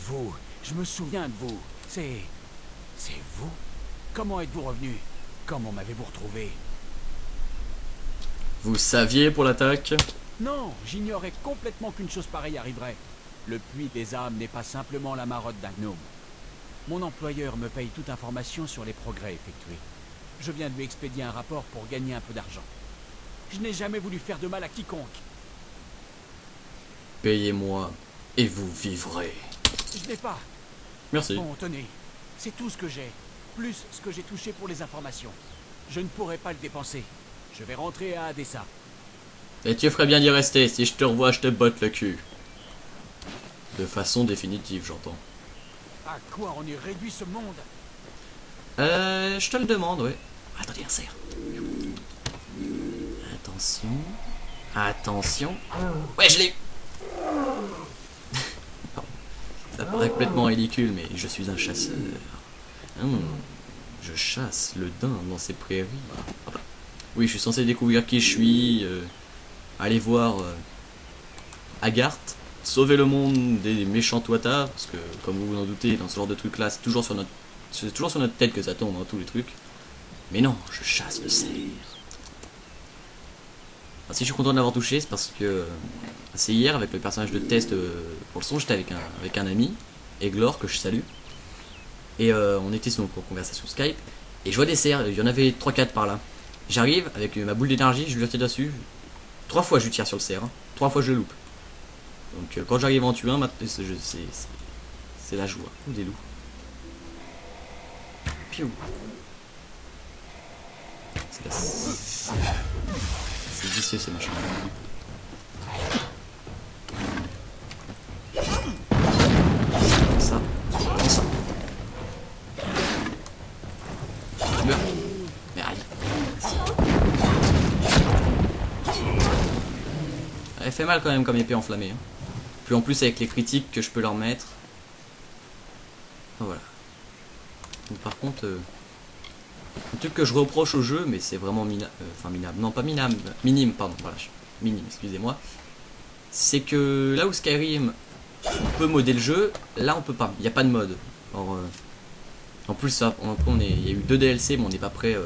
vous, je me souviens de vous. C'est vous? Comment êtes-vous revenu? Comment m'avez-vous retrouvé? Vous saviez pour l'attaque? Non, j'ignorais complètement qu'une chose pareille arriverait. Le puits des âmes n'est pas simplement la marotte d'un gnome. Mon employeur me paye toute information sur les progrès effectués. Je viens de lui expédier un rapport pour gagner un peu d'argent. Je n'ai jamais voulu faire de mal à quiconque. Payez-moi et vous vivrez. Je n'ai pas. Merci. Bon, tenez, c'est tout ce que j'ai. Plus ce que j'ai touché pour les informations. Je ne pourrai pas le dépenser. Je vais rentrer à Adessa. Et tu ferais bien d'y rester, si je te revois, je te botte le cul. De façon définitive, j'entends. À quoi on est réduit ce monde? Je te le demande, ouais. Attendez, un cerf. Attention. Attention. Ouais, je l'ai eu. Ça paraît complètement ridicule, mais je suis un chasseur. Je chasse le daim dans ces prairies. Oui, je suis censé découvrir qui je suis, aller voir Agarth, sauver le monde des méchants toitards, parce que, comme vous vous en doutez, dans ce genre de truc-là, c'est toujours sur notre tête que ça tombe, hein, tous les trucs. Mais non, je chasse le cerf. Alors, si je suis content de l'avoir touché, c'est parce que c'est hier, avec le personnage de test pour le son, j'étais avec un ami, Eglor, que je salue. Et on était sur une conversation Skype, et je vois des cerfs, il y en avait 3-4 par là. J'arrive, avec ma boule d'énergie, je lui tire dessus. 3 fois je lui tire sur le cerf, hein. 3 fois je le loupe. Donc quand j'arrive à en tuer un, c'est la joie. Ou des loups. Piou. C'est vicieux ces machins. Ça. Ça. Tu meurs. Mais allez. Elle fait mal quand même comme épée enflammée. Hein. Puis en plus avec les critiques que je peux leur mettre. Voilà. Donc, par contre, un truc que je reproche au jeu, mais c'est vraiment minable. Non pas minable. Minime, pardon. Voilà. Minime, excusez-moi. C'est que là où Skyrim, on peut modder le jeu, là on peut pas. Il n'y a pas de mode. Alors, en plus, ça, il y a eu 2 DLC, mais on n'est pas prêt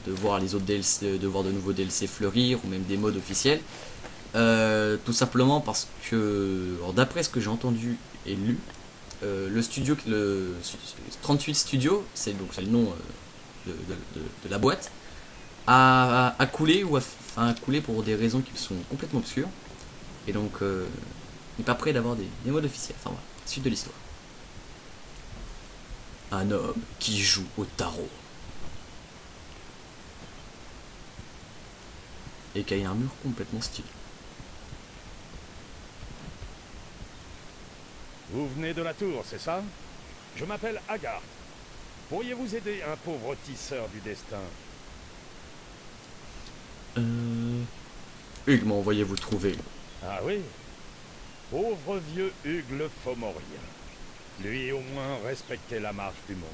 de voir les autres DLC, de voir de nouveaux DLC fleurir, ou même des modes officiels. Tout simplement parce que, d'après ce que j'ai entendu et lu, le studio, le 38 Studio, c'est le nom de la boîte, a coulé ou a coulé pour des raisons qui sont complètement obscures, et donc n'est pas prêt d'avoir des modes officiels. Enfin voilà, suite de l'histoire. Un homme qui joue au tarot et qui a une armure complètement stylée. Vous venez de la tour, c'est ça? Je m'appelle Agarth. Pourriez-vous aider un pauvre tisseur du destin? Hugues m'a envoyé vous trouver. Ah oui? Pauvre vieux Hugues le Fomorien. Lui au moins respectait la marche du monde.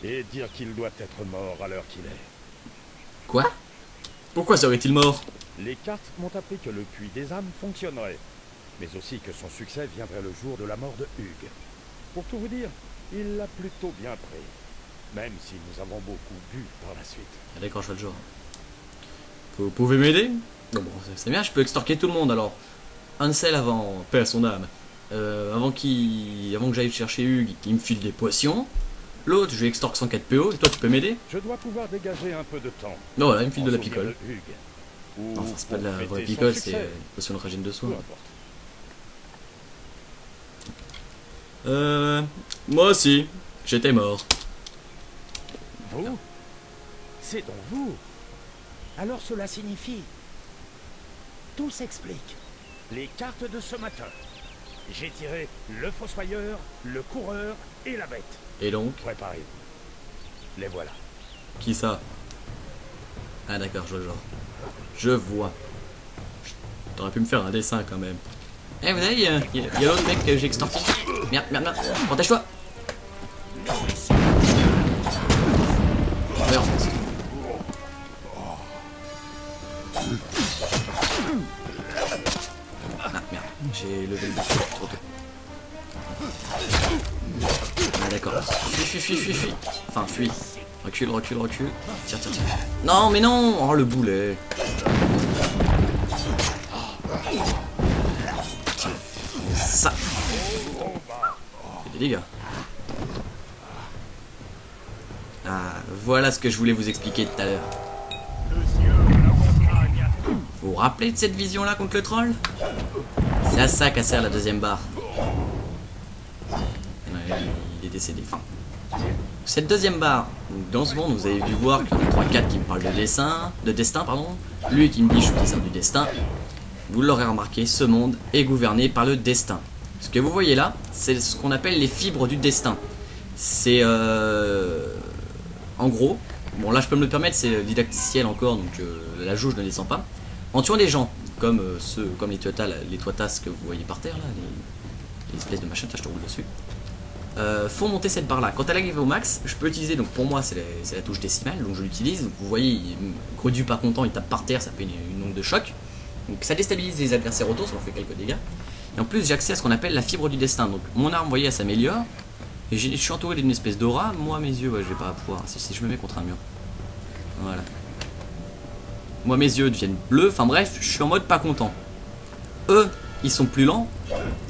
Et dire qu'il doit être mort à l'heure qu'il est. Quoi? Pourquoi serait-il mort? Les cartes m'ont appris que le puits des âmes fonctionnerait, mais aussi que son succès viendrait le jour de la mort de Hugues. Pour tout vous dire, il l'a plutôt bien pris, même si nous avons beaucoup bu par la suite. Ah, d'accord, je vois le genre. Vous pouvez m'aider? Bon, c'est bien, je peux extorquer tout le monde alors. Ansel avant, paix à son âme. Avant que j'aille chercher Hugues, il me file des potions. L'autre, je lui extorque 104 PO, et toi tu peux m'aider? Je dois pouvoir dégager un peu de temps. Non, voilà, il me file En de la souvenir picole. de Hugues. Ou Enfin, c'est pas de la pour vraie fêter son picole, succès. c'est une potion de régène de soin. Peu importe. Moi aussi, j'étais mort. Vous? C'est donc vous? Alors cela signifie... Tout s'explique. Les cartes de ce matin. J'ai tiré le fossoyeur, le coureur et la bête. Et donc, Préparez-vous. Les voilà. qui ça? Ah d'accord, je vois le genre. Je vois. T'aurais pu me faire un dessin quand même. Eh vous savez, il y a l'autre mec que j'ai extorqué. Merde, merde, merde. Protège-toi. Ouais, en fait. Ah merde, j'ai levé le bouton trop tôt. d'accord. Fuis. Enfin, fuis. Recule. Tire. Non, mais non. Oh, le boulet. Tiens. Ça. Fais des dégâts. Ah, voilà ce que je voulais vous expliquer tout à l'heure. Vous vous rappelez de cette vision-là contre le troll? C'est à ça qu'a sert la deuxième barre. Ouais, il est décédé. Enfin, cette deuxième barre, dans ce monde, vous avez dû voir qu'il y en a 3-4 qui me parlent de destin, pardon. Lui qui me dit je suis dessin du destin. Vous l'aurez remarqué, ce monde est gouverné par le destin. Ce que vous voyez là, c'est ce qu'on appelle les fibres du destin. C'est en gros, bon là je peux me le permettre, c'est didacticiel encore, donc la jauge ne descend pas. En tuant des gens, comme comme les toitas que vous voyez par terre là, les espèces de machins, je te roule dessus. Faut monter cette barre là. Quand elle arrive au max, je peux utiliser, donc pour moi c'est la touche décimale, donc je l'utilise. Donc vous voyez, Gredu pas content, il tape par terre, ça fait une onde de choc. Donc ça déstabilise les adversaires autour, ça leur fait quelques dégâts. Et en plus j'ai accès à ce qu'on appelle la fibre du destin. Donc mon arme, vous voyez, elle s'améliore. Et je suis entouré d'une espèce d'aura. Moi mes yeux, ouais, je vais pas pouvoir. Si je me mets contre un mur. Voilà. Moi mes yeux deviennent bleus. Enfin bref, je suis en mode pas content. Eux, ils sont plus lents.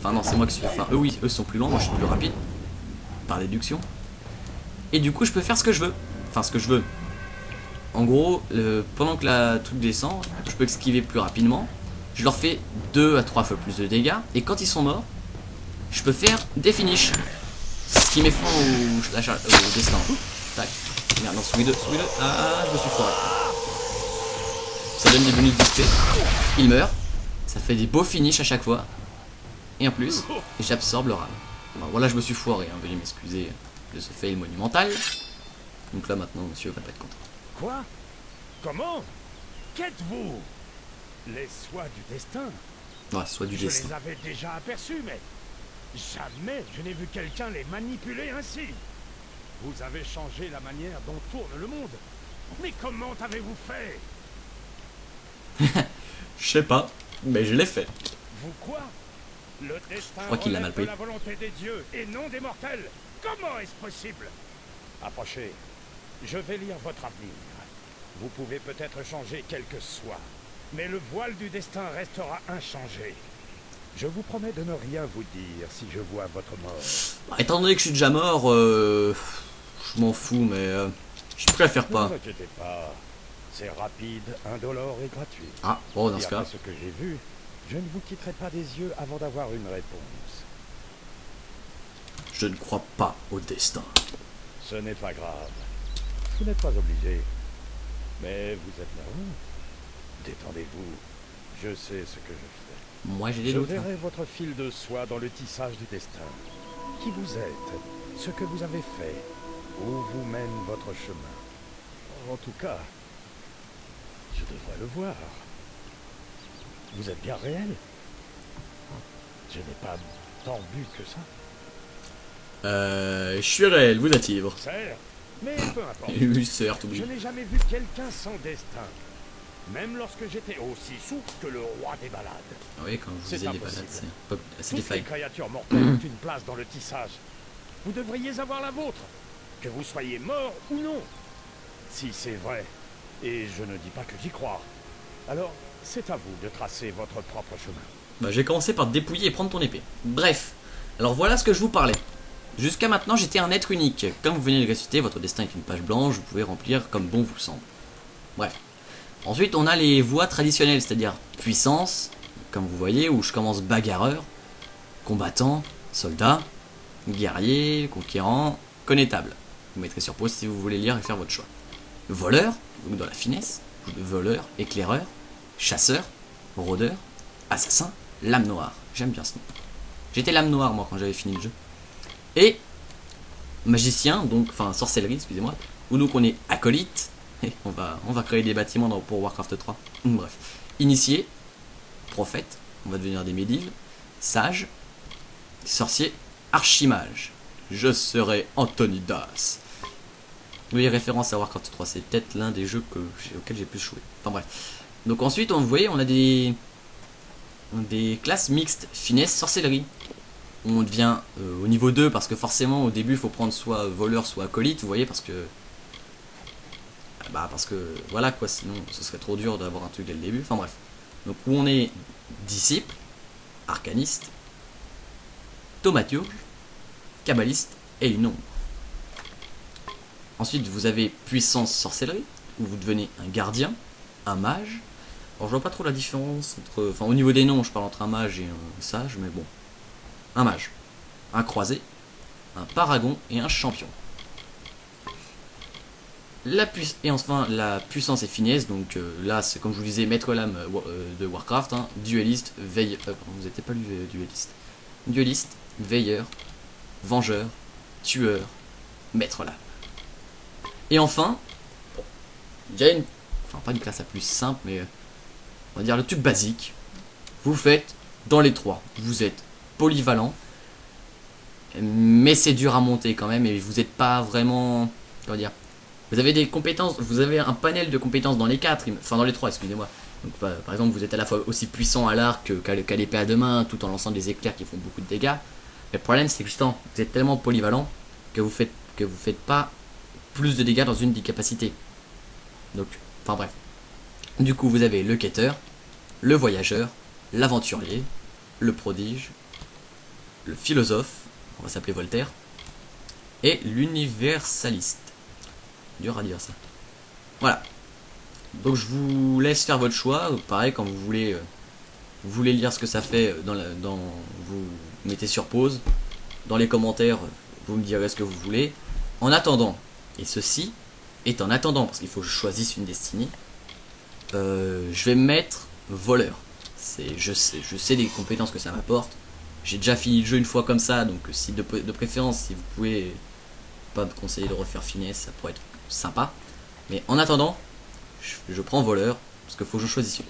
Enfin non, c'est moi qui suis. Enfin eux oui, eux sont plus lents, moi je suis plus rapide. Par déduction. Et du coup je peux faire ce que je veux. Enfin ce que je veux. En gros, pendant que la truc descend, je peux esquiver plus rapidement. Je leur fais 2 à 3 fois plus de dégâts. Et quand ils sont morts, je peux faire des finishes. Ce qui met fin au destin. Tac. Merde, non, souris 2. Ah, je me suis foiré. Ça donne des bonus d'XP. Il meurt. Ça fait des beaux finishes à chaque fois. Et en plus, j'absorbe le rame. Bon, voilà, je me suis foiré. Hein. Veuillez m'excuser de ce fail monumental. Donc là, maintenant, monsieur va pas être content. Quoi? Comment? Qu'êtes-vous? Les soies du destin? Ouais, soit du Je destin. les avais déjà aperçus, mais jamais je n'ai vu quelqu'un les manipuler ainsi. Vous avez changé la manière dont tourne le monde. Mais comment avez-vous fait? Je sais pas, mais je l'ai fait. Vous quoi? Le destin crois qu'il l'a mal relève de pris. la volonté des dieux et non des mortels. Comment est-ce possible? Approchez. Je vais lire votre avenir. Vous pouvez peut-être changer quelque soit, mais le voile du destin restera inchangé. Je vous promets de ne rien vous dire si je vois votre mort. Bah, étant donné que je suis déjà mort, je m'en fous, mais je préfère Ne pas. vous inquiétez pas. C'est rapide, indolore et gratuit. Ah, bon, dans Et ce après cas. ce que j'ai vu, je ne vous quitterai pas des yeux avant d'avoir une réponse. Je ne crois pas au destin. Ce n'est pas grave. Vous n'êtes pas obligé. Mais vous êtes nerveux. Détendez-vous. Je sais ce que je fais. Moi, j'ai des Je doutes. Hein. verrai votre fil de soie dans le tissage du destin. Qui vous êtes, ce que vous avez fait, où vous mène votre chemin. En tout cas, je devrais le voir. Vous êtes bien réel. Je n'ai pas tant bu que ça. Je suis réel, vous êtes ivre. Certes, mais peu importe. Oui, certes, Je oui. n'ai jamais vu quelqu'un sans destin. Même lorsque j'étais aussi sourd que le roi des balades. Ah oui, quand je vous C'est disais des impossible. balades, c'est des Toutes les failles. créatures mortelles ont une place dans le tissage. Vous devriez avoir la vôtre, que vous soyez mort ou non. Si c'est vrai, et je ne dis pas que j'y crois, alors c'est à vous de tracer votre propre chemin. Bah, j'ai commencé par te dépouiller et prendre ton épée. Bref, alors voilà ce que je vous parlais. Jusqu'à maintenant, j'étais un être unique. Comme vous venez de le réciter, votre destin est une page blanche, vous pouvez remplir comme bon vous semble. Bref. Ensuite, on a les voies traditionnelles, c'est-à-dire puissance, comme vous voyez, où je commence bagarreur, combattant, soldat, guerrier, conquérant, connétable. Vous mettrez sur pause si vous voulez lire et faire votre choix. Voleur, donc dans la finesse, voleur, éclaireur, chasseur, rôdeur, assassin, lame noire. J'aime bien ce nom. J'étais lame noire moi quand j'avais fini le jeu. Et magicien, donc enfin sorcellerie, excusez-moi, où donc on est acolyte. Et on va créer des bâtiments pour Warcraft 3. Bref. Initié, prophète, on va devenir des médives, sage, sorcier, archimage. Je serai Antonidas. Oui, référence à Warcraft 3, c'est peut-être l'un des jeux auxquels j'ai plus joué. Enfin bref. Donc ensuite, vous voyez, on a des classes mixtes, finesse, sorcellerie. on devient au niveau 2 parce que forcément au début il faut prendre soit voleur soit acolyte, vous voyez, parce que voilà quoi, sinon ce serait trop dur d'avoir un truc dès le début. Enfin bref. Donc où on est disciple, arcaniste, thaumaturge, kabbaliste et une ombre. Ensuite vous avez puissance sorcellerie, où vous devenez un gardien, un mage. Alors je vois pas trop la différence entre... Enfin au niveau des noms je parle entre un mage et un sage, mais bon. Un mage, un croisé, un paragon et un champion. Et enfin la puissance et finesse, donc là c'est comme je vous disais, maître lame de Warcraft, hein, dueliste, veilleur, vous n'avez pas lu dueliste, veilleur, vengeur, tueur, maître lame. Et enfin, bon, il y a pas une classe la plus simple, mais on va dire le truc basique. Vous faites dans les trois, vous êtes polyvalent, mais c'est dur à monter quand même, et vous n'êtes pas vraiment, comment dire, vous avez des compétences, vous avez un panel de compétences dans les quatre, enfin dans les trois, excusez-moi. Donc par exemple, vous êtes à la fois aussi puissant à l'arc qu'à l'épée à deux mains, tout en lançant des éclairs qui font beaucoup de dégâts. Mais le problème, c'est que justement, vous êtes tellement polyvalent que vous faites pas plus de dégâts dans une des capacités. Donc, enfin bref. Du coup, vous avez le quêteur, le voyageur, l'aventurier, le prodige, le philosophe, on va s'appeler Voltaire, et l'universaliste. Dur à dire ça. Voilà. Donc je vous laisse faire votre choix. Pareil, quand vous voulez lire ce que ça fait, vous mettez sur pause. Dans les commentaires, vous me direz ce que vous voulez. En attendant, et ceci est en attendant, parce qu'il faut que je choisisse une destinée, je vais me mettre voleur. Je sais les compétences que ça m'apporte. J'ai déjà fini le jeu une fois comme ça, donc si de préférence, si vous pouvez pas me conseiller de refaire finesse, ça pourrait être sympa. Mais en attendant, je prends voleur, parce qu'il faut que je choisisse une.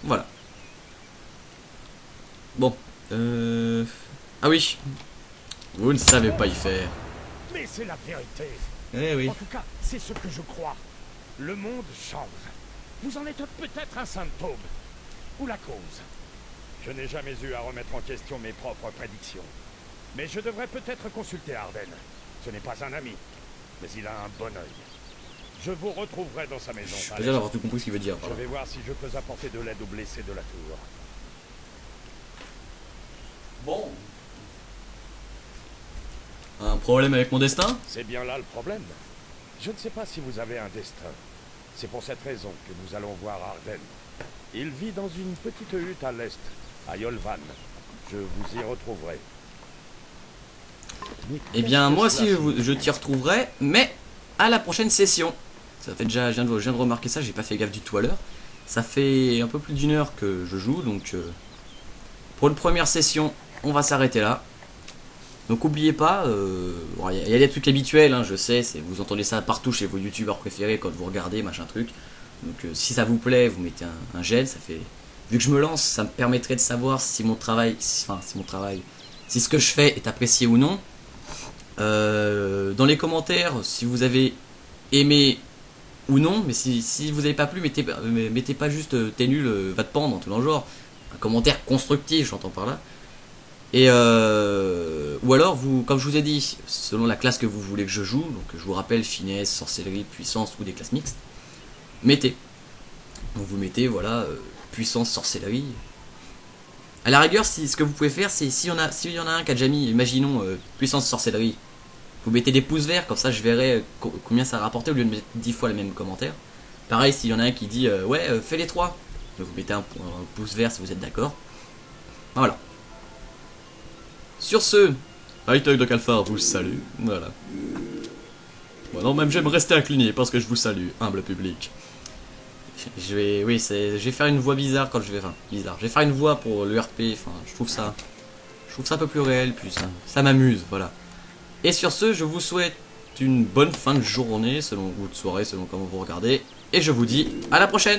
Voilà. Bon. Ah oui. Vous ne savez pas y faire. Mais c'est la vérité. Eh oui. En tout cas, c'est ce que je crois. Le monde change. Vous en êtes peut-être un symptôme. Ou la cause. Je n'ai jamais eu à remettre en question mes propres prédictions. Mais je devrais peut-être consulter Arden. Ce n'est pas un ami, mais il a un bon œil. Je vous retrouverai dans sa maison. Je suis pas sûr d'avoir tout compris ce qu'il veut dire. Je vais voir si je peux apporter de l'aide aux blessés de la tour. Bon. Un problème avec mon destin? C'est bien là le problème. Je ne sais pas si vous avez un destin. C'est pour cette raison que nous allons voir Arden. Il vit dans une petite hutte à l'est, à Yolvan. Je vous y retrouverai. Eh bien, moi aussi, je t'y retrouverai, mais à la prochaine session. Ça fait déjà, je viens de remarquer ça, j'ai pas fait gaffe du tout à l'heure. Ça fait un peu plus d'une heure que je joue, donc pour une première session, on va s'arrêter là. Donc n'oubliez pas, il y a des trucs habituels, hein, je sais, vous entendez ça partout chez vos youtubeurs préférés quand vous regardez, machin truc. Donc si ça vous plaît, vous mettez un j'aime, ça fait... Vu que je me lance, ça me permettrait de savoir si mon travail, si ce que je fais est apprécié ou non. Dans les commentaires, si vous avez aimé ou non, mais si vous n'avez pas plu, mettez pas juste t'es nul, va te pendre, tout dans le genre. Un commentaire constructif, j'entends par là. Et ou alors, comme je vous ai dit, selon la classe que vous voulez que je joue, donc je vous rappelle finesse, sorcellerie, puissance ou des classes mixtes, mettez. Donc vous mettez, voilà, puissance, sorcellerie. À la rigueur, ce que vous pouvez faire, c'est s'il y en a un qui a déjà mis, imaginons, puissance, sorcellerie, vous mettez des pouces verts, comme ça je verrai combien ça a rapporté au lieu de mettre 10 fois le même commentaire. Pareil, s'il y en a un qui dit, ouais, fais les 3, donc vous mettez un pouce vert si vous êtes d'accord. Voilà. Sur ce, Hightech de Calfar vous salue, voilà. Bon, non, même j'aime rester incliné parce que je vous salue, humble public. Je vais faire une voix bizarre quand je vais... Enfin, bizarre. Je vais faire une voix pour le RP, enfin, je trouve ça un peu plus réel, puis ça m'amuse, voilà. Et sur ce, je vous souhaite une bonne fin de journée, ou de soirée, selon comment vous regardez, et je vous dis à la prochaine!